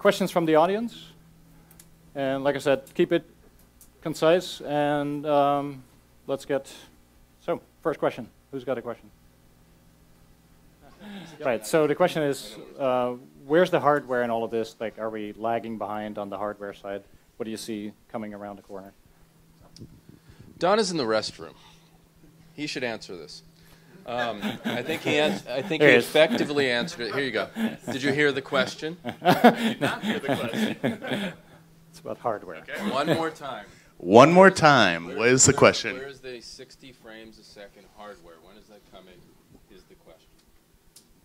questions from the audience? And like I said, keep it concise, and let's get, so first question. Who's got a question? Right, so the question is, where's the hardware in all of this? Like, are we lagging behind on the hardware side? What do you see coming around the corner? Don is in the restroom. He should answer this. I think he effectively answered it. Here you go. Did you hear the question? I did not hear the question. It's about hardware. Okay. One more time. One more time. What is the question? Where is the 60 frames a second hardware? When is that coming is the question.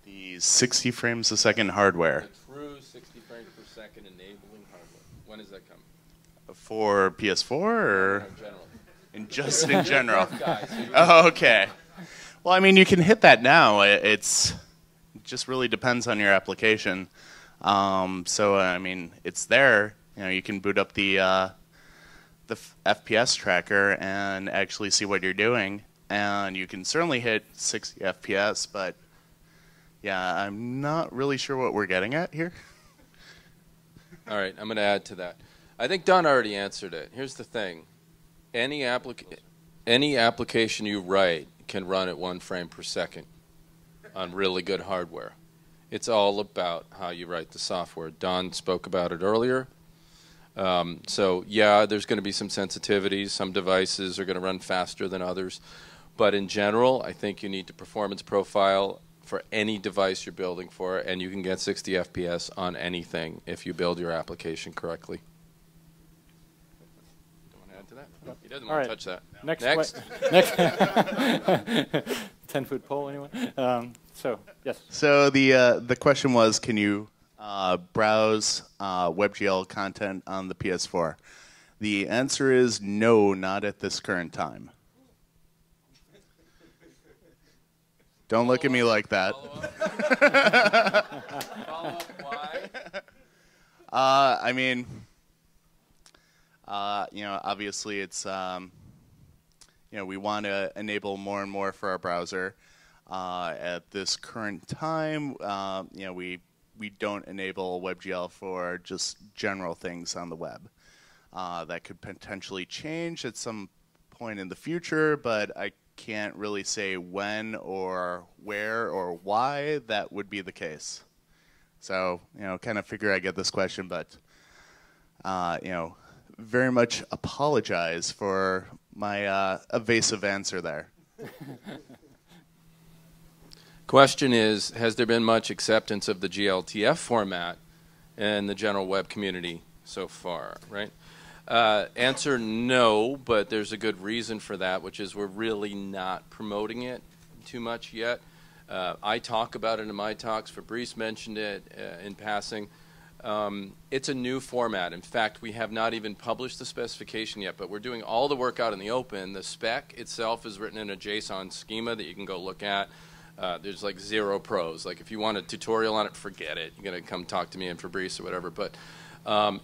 The 60 frames a second hardware. The true 60 frames per second enabling hardware. When is that coming? For PS4 or? In general. Just in general. Guys, Oh, okay. Well, I mean, you can hit that now. It just really depends on your application. So, I mean, it's there. You know, you can boot up the FPS tracker and actually see what you're doing. And you can certainly hit 60 FPS, but yeah, I'm not really sure what we're getting at here. All right, I'm going to add to that. I think Don already answered it. Here's the thing. Any application you write can run at 1 frame per second on really good hardware. It's all about how you write the software. Don spoke about it earlier. So yeah, there's going to be some sensitivities. Some devices are going to run faster than others. But in general, I think you need to performance profile for any device you're building for, and you can get 60 FPS on anything if you build your application correctly. He doesn't want to touch that. Next. 10-foot pole, anyone? So, yes. So the question was, can you browse WebGL content on the PS4? The answer is no, not at this current time. Don't look at me like that. Follow-up, why? I mean, you know, obviously it's, you know, we want to enable more and more for our browser. At this current time, you know, we don't enable WebGL for just general things on the web. That could potentially change at some point in the future, but I can't really say when or where or why that would be the case. So, you know, kind of figure I get this question, but, you know, very much apologize for my evasive answer there. Question is, has there been much acceptance of the GLTF format in the general web community so far, right? Answer, no, but there's a good reason for that, which is we're really not promoting it too much yet. I talk about it in my talks. Fabrice mentioned it in passing. It's a new format. In fact, we have not even published the specification yet, but we're doing all the work out in the open. The spec itself is written in a JSON schema that you can go look at. There's like 0 pros. Like if you want a tutorial on it, forget it. You're going to come talk to me and Fabrice or whatever. But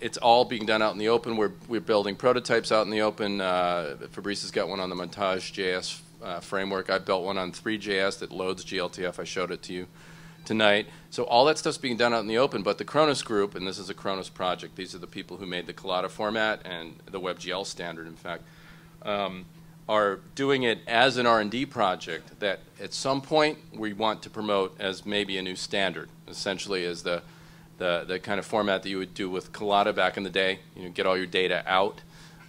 it's all being done out in the open. We're building prototypes out in the open. Fabrice has got one on the Montage.js framework. I built one on 3.js that loads GLTF. I showed it to you tonight. So all that stuff's being done out in the open, but the Kronos group, and this is a Kronos project, these are the people who made the Collada format and the WebGL standard, in fact, are doing it as an R&D project that at some point we want to promote as maybe a new standard, essentially as the kind of format that you would do with Collada back in the day. You know, get all your data out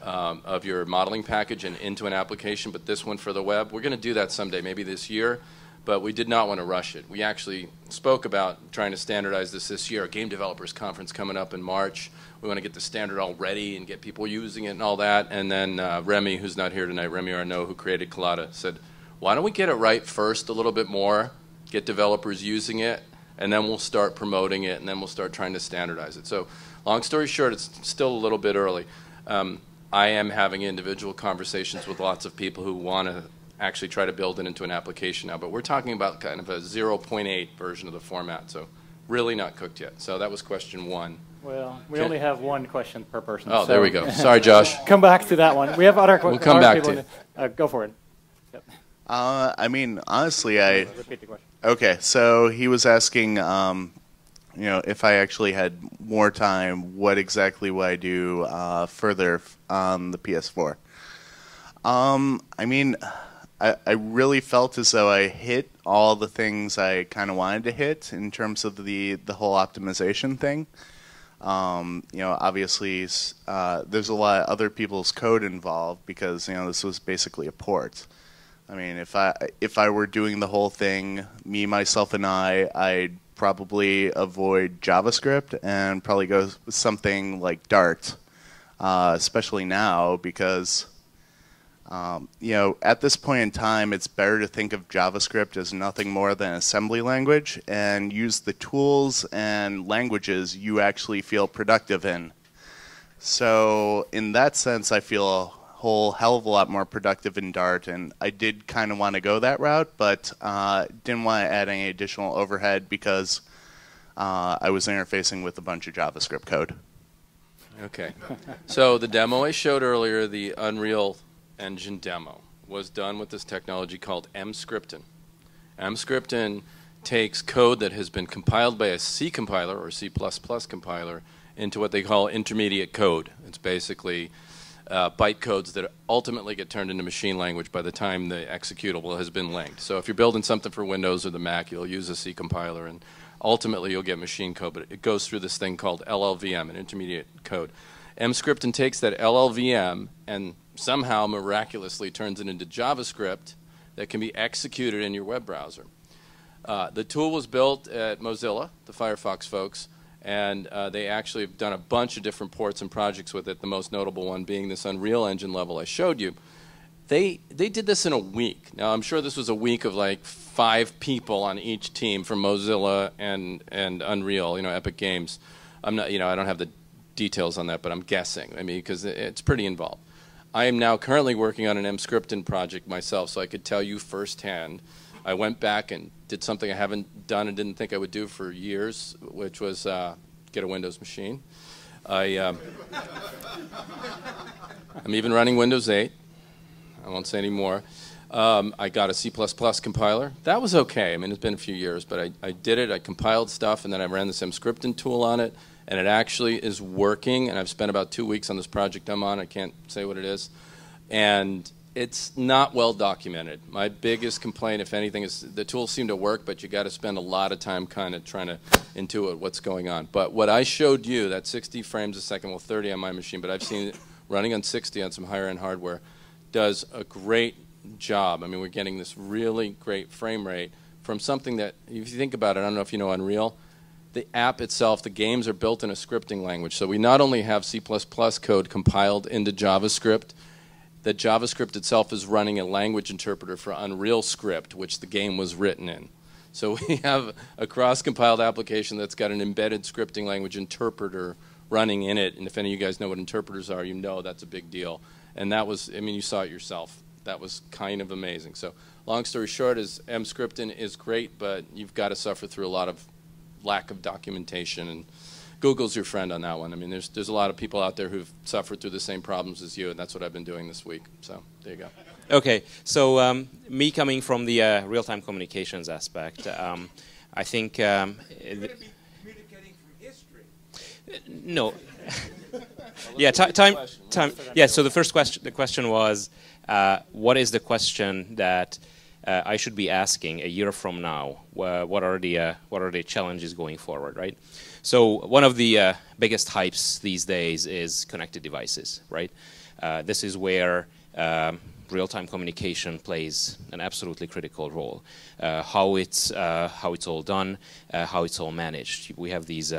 of your modeling package and into an application, but this one for the web, we're going to do that someday, maybe this year. But we did not want to rush it. We actually spoke about trying to standardize this year. A game developers conference coming up in March. We want to get the standard all ready and get people using it and all that. And then Remy, who's not here tonight, Remy Arnaud, who created Collada, said, why don't we get it right first a little bit more, get developers using it, and then we'll start promoting it, and then we'll start trying to standardize it. So long story short, it's still a little bit early. I am having individual conversations with lots of people who want to actually try to build it into an application now, but we're talking about kind of a 0.8 version of the format, so really not cooked yet. So that was question 1. Well, we only have one question per person. Oh, so there we go. Sorry, Josh. Come back to that one. We have other questions. We'll come back to it. Go for it. Yep. I mean, honestly, Repeat the question. Okay, so he was asking, if I actually had more time, what exactly would I do further on the PS4? I mean, I really felt as though I hit all the things I kind of wanted to hit in terms of the whole optimization thing. Obviously, there's a lot of other people's code involved because this was basically a port. I mean, if I were doing the whole thing, me, myself, and I'd probably avoid JavaScript and probably go with something like Dart, especially now because at this point in time, it's better to think of JavaScript as nothing more than an assembly language and use the tools and languages you actually feel productive in. So in that sense, I feel a whole hell of a lot more productive in Dart, and I did kind of want to go that route, but didn't want to add any additional overhead because I was interfacing with a bunch of JavaScript code. Okay. So the demo I showed earlier, the Unreal Engine demo, was done with this technology called Mscripten. Mscripten takes code that has been compiled by a C compiler or C++ compiler into what they call intermediate code. It's basically bytecodes that ultimately get turned into machine language by the time the executable has been linked. So if you're building something for Windows or the Mac, you'll use a C compiler, and ultimately you'll get machine code, but it goes through this thing called LLVM, an intermediate code. Mscripten takes that LLVM and somehow miraculously turns it into JavaScript that can be executed in your web browser. The tool was built at Mozilla, the Firefox folks, and they actually have done a bunch of different ports and projects with it, the most notable one being this Unreal Engine level I showed you. They did this in a week. Now, I'm sure this was a week of like 5 people on each team from Mozilla and Unreal, Epic Games. I'm not, I don't have the details on that, but I'm guessing. I mean, because it's pretty involved. I am now currently working on an Mscripten project myself, so I could tell you firsthand. I went back and did something I haven't done and didn't think I would do for years, which was get a Windows machine. I'm even running Windows 8. I won't say any more. I got a C++ compiler. That was okay. I mean, it's been a few years, but I did it. I compiled stuff, and then I ran this Mscripten tool on it, and it actually is working, and I've spent about 2 weeks on this project I'm on. I can't say what it is. And it's not well documented. My biggest complaint, if anything, is the tools seem to work, but you got to spend a lot of time kind of trying to intuit what's going on. But what I showed you, that 60 frames a second, well, 30 on my machine, but I've seen it running on 60 on some higher-end hardware, does a great job. I mean, we're getting this really great frame rate from something that, if you think about it, I don't know if you know Unreal, the app itself, the games are built in a scripting language. So we not only have C++ code compiled into JavaScript, the JavaScript itself is running a language interpreter for Unreal Script, which the game was written in. So we have a cross-compiled application that's got an embedded scripting language interpreter running in it. And if any of you guys know what interpreters are, you know that's a big deal. And that was, I mean, you saw it yourself. That was kind of amazing. So long story short is Mscripten is great, but you've got to suffer through a lot of lack of documentation, and Google's your friend on that one. I mean, there's a lot of people out there who've suffered through the same problems as you, and that's what I've been doing this week. So there you go. Okay, so me coming from the real-time communications aspect, I think... communicating from history. No. Yeah, time. Yeah. So the first question, the question was, what is the question that I should be asking a year from now? What are the challenges going forward, right? So one of the biggest hypes these days is connected devices, right? This is where real-time communication plays an absolutely critical role. How it's all done, how it's all managed. We have these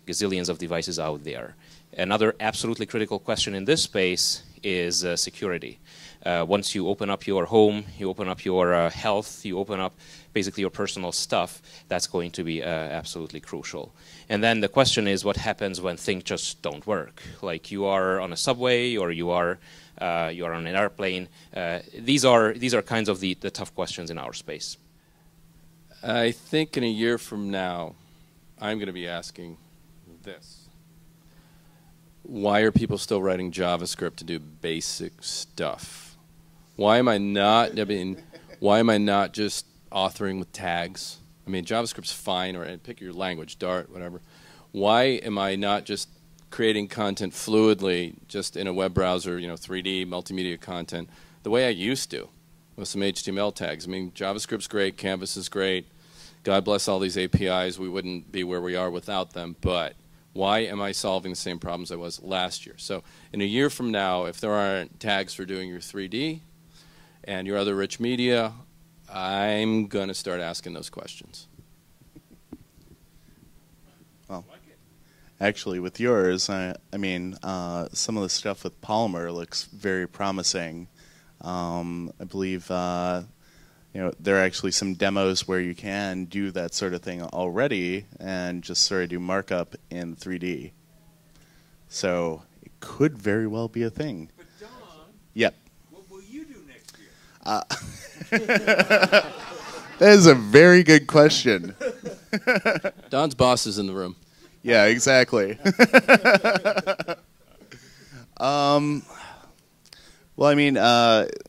gazillions of devices out there. Another absolutely critical question in this space is security. Once you open up your home, you open up your health, you open up basically your personal stuff, that's going to be absolutely crucial. And then the question is, what happens when things just don't work? Like you are on a subway or you are on an airplane. These are kinds of the tough questions in our space. I think in a year from now, I'm going to be asking this. Why are people still writing JavaScript to do basic stuff? Why am I not, why am I not just authoring with tags? I mean, JavaScript's fine, or pick your language, Dart, whatever. Why am I not just creating content fluidly, just in a web browser, 3D, multimedia content, the way I used to, with some HTML tags? I mean, JavaScript's great, Canvas is great. God bless all these APIs. We wouldn't be where we are without them. But why am I solving the same problems I was last year? So in a year from now, if there aren't tags for doing your 3D and your other rich media, I'm going to start asking those questions. Well, actually, with yours, I mean, some of the stuff with Polymer looks very promising. I believe there are actually some demos where you can do that sort of thing already and just sort of do markup in 3D. So it could very well be a thing. But Don, yep. What will you do next year? That is a very good question. Don's boss is in the room. Yeah, exactly. Well, I mean,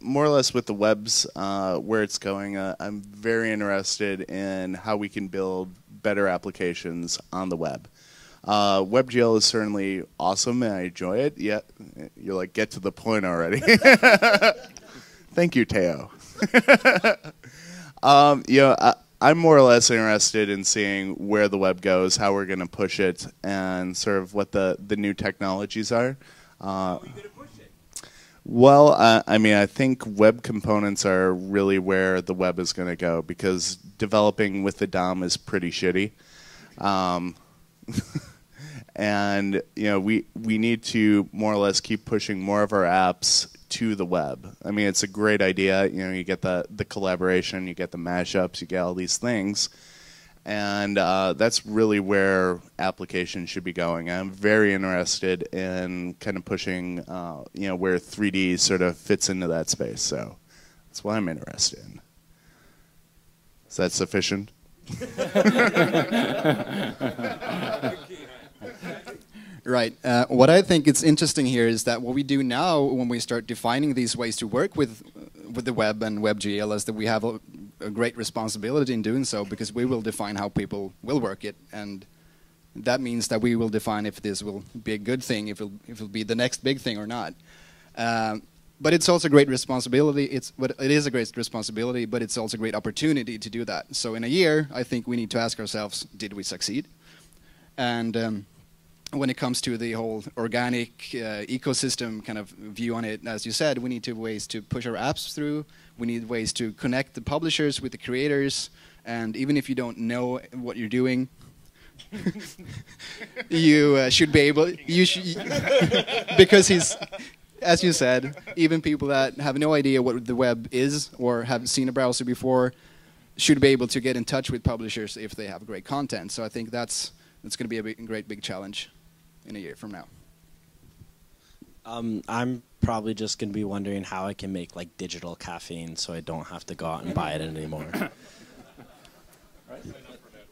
more or less with the webs, where it's going, I'm very interested in how we can build better applications on the web. WebGL is certainly awesome, and I enjoy it, yet you're like, get to the point already. Thank you, Teo. I'm more or less interested in seeing where the web goes, how we're going to push it, and sort of what the new technologies are. How are you going to push it? Well, I mean, I think web components are really where the web is going to go, because developing with the DOM is pretty shitty. And we need to more or less keep pushing more of our apps to the web. I mean, it's a great idea. You get the collaboration, you get the mashups, you get all these things. And that's really where applications should be going. I'm very interested in kind of pushing, where 3D sort of fits into that space. So that's what I'm interested in. Is that sufficient? Right. What I think is interesting here is that what we do now when we start defining these ways to work with the web and WebGL is that we have a great responsibility in doing so, because we will define how people will work it, and that means that we will define if this will be a good thing, if it'll be the next big thing or not. But it's also a great responsibility. It is a great responsibility, but it's also a great opportunity to do that. So in a year, I think we need to ask ourselves, did we succeed? And when it comes to the whole organic ecosystem kind of view on it, as you said, we need ways to push our apps through. We need ways to connect the publishers with the creators. And even if you don't know what you're doing, you should be able. Because as you said, even people that have no idea what the web is or haven't seen a browser before should be able to get in touch with publishers if they have great content. So I think that's going to be a great big challenge in a year from now. I'm probably just going to be wondering how I can make like digital caffeine so I don't have to go out and buy it anymore.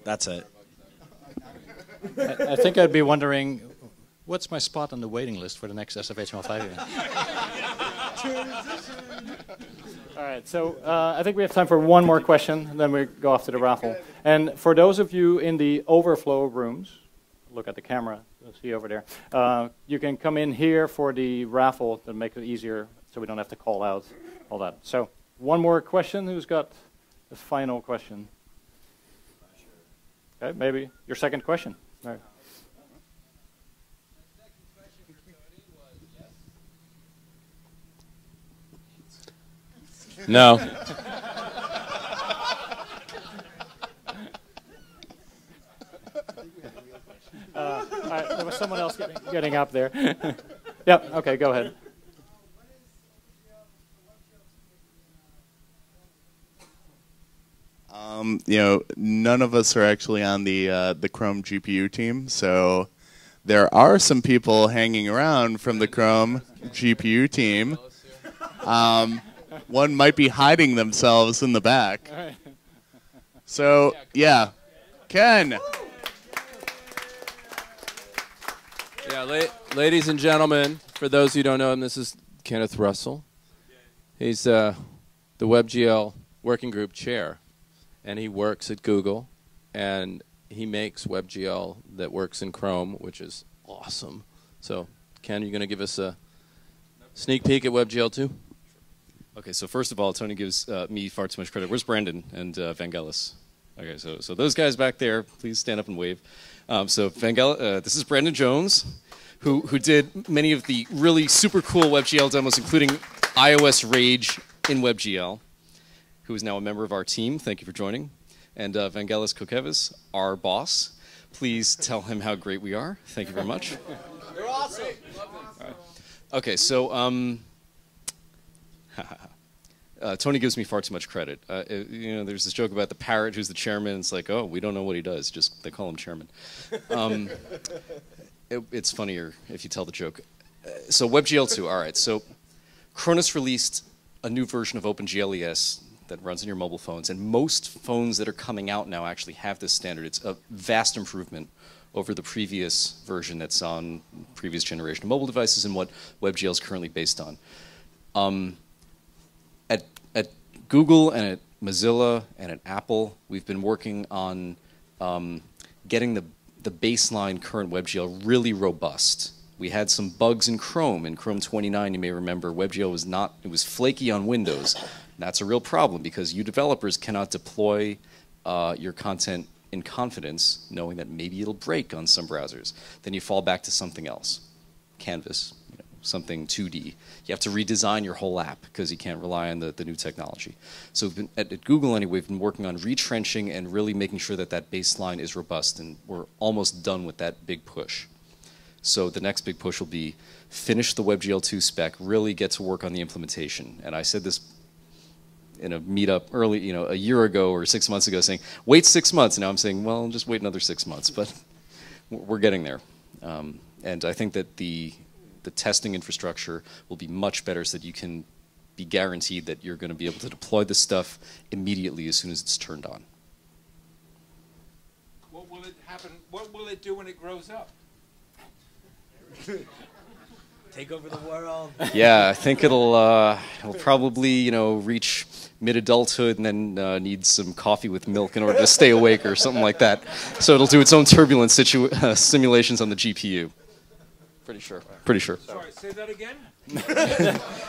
That's it. I think I'd be wondering, what's my spot on the waiting list for the next SFHTML5 event? All right, so I think we have time for one more question, and then we go off to the raffle. And for those of you in the overflow rooms, look at the camera, you'll see over there, you can come in here for the raffle to make it easier so we don't have to call out all that. So one more question. Who's got the final question? Okay, maybe your second question. All right. No. All right, there was someone else getting up there. Yep, okay, go ahead. None of us are actually on the Chrome GPU team, so there are some people hanging around from the Chrome GPU team. One might be hiding themselves in the back. So, yeah. Ken. Yeah, ladies and gentlemen, for those who don't know him, this is Kenneth Russell. He's the WebGL Working Group Chair, and he works at Google. and he makes WebGL that works in Chrome, which is awesome. So, Ken, you going to give us a sneak peek at WebGL 2? Okay, so first of all, Tony gives me far too much credit. Where's Brandon and Vangelis? Okay, so those guys back there, please stand up and wave. So Vangelis, this is Brandon Jones, who did many of the really super cool WebGL demos, including iOS Rage in WebGL, who is now a member of our team. Thank you for joining. And Vangelis Kokevis, our boss. Please tell him how great we are. Thank you very much. You're awesome. Right. Okay, so Tony gives me far too much credit. You know, there's this joke about the parrot who's the chairman. It's like, oh, we don't know what he does. Just they call him chairman. It's funnier if you tell the joke. So WebGL 2. All right. So Cronus released a new version of OpenGLES that runs on your mobile phones, and most phones that are coming out now actually have this standard. It's a vast improvement over the previous version that's on previous generation of mobile devices and what WebGL is currently based on. At Google and at Mozilla and at Apple, we've been working on getting the baseline current WebGL really robust. We had some bugs in Chrome. In Chrome 29, you may remember, WebGL was not, it was flaky on Windows. That's a real problem because you developers cannot deploy your content in confidence, knowing that maybe it'll break on some browsers. Then you fall back to something else, Canvas, you know, something 2D. You have to redesign your whole app because you can't rely on the new technology. So at Google anyway, we've been working on retrenching and really making sure that that baseline is robust, and we're almost done with that big push. So the next big push will be finish the WebGL 2 spec, really get to work on the implementation. And I said this in a meetup early, you know, a year ago or 6 months ago, saying, wait 6 months. And now I'm saying, well, just wait another 6 months. But we're getting there. And I think that the testing infrastructure will be much better so that you can be guaranteed that you're going to be able to deploy this stuff immediately as soon as it's turned on. What will it happen? What will it do when it grows up? Take over the world. Yeah, I think it'll probably, you know, reach mid-adulthood and then need some coffee with milk in order to stay awake or something like that. So it'll do its own turbulence simulations on the GPU. Pretty sure. Pretty sure. Sorry, say that again?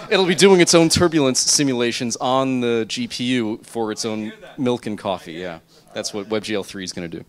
It'll be doing its own turbulence simulations on the GPU for its own milk and coffee. Yeah, that's what WebGL 3 is going to do.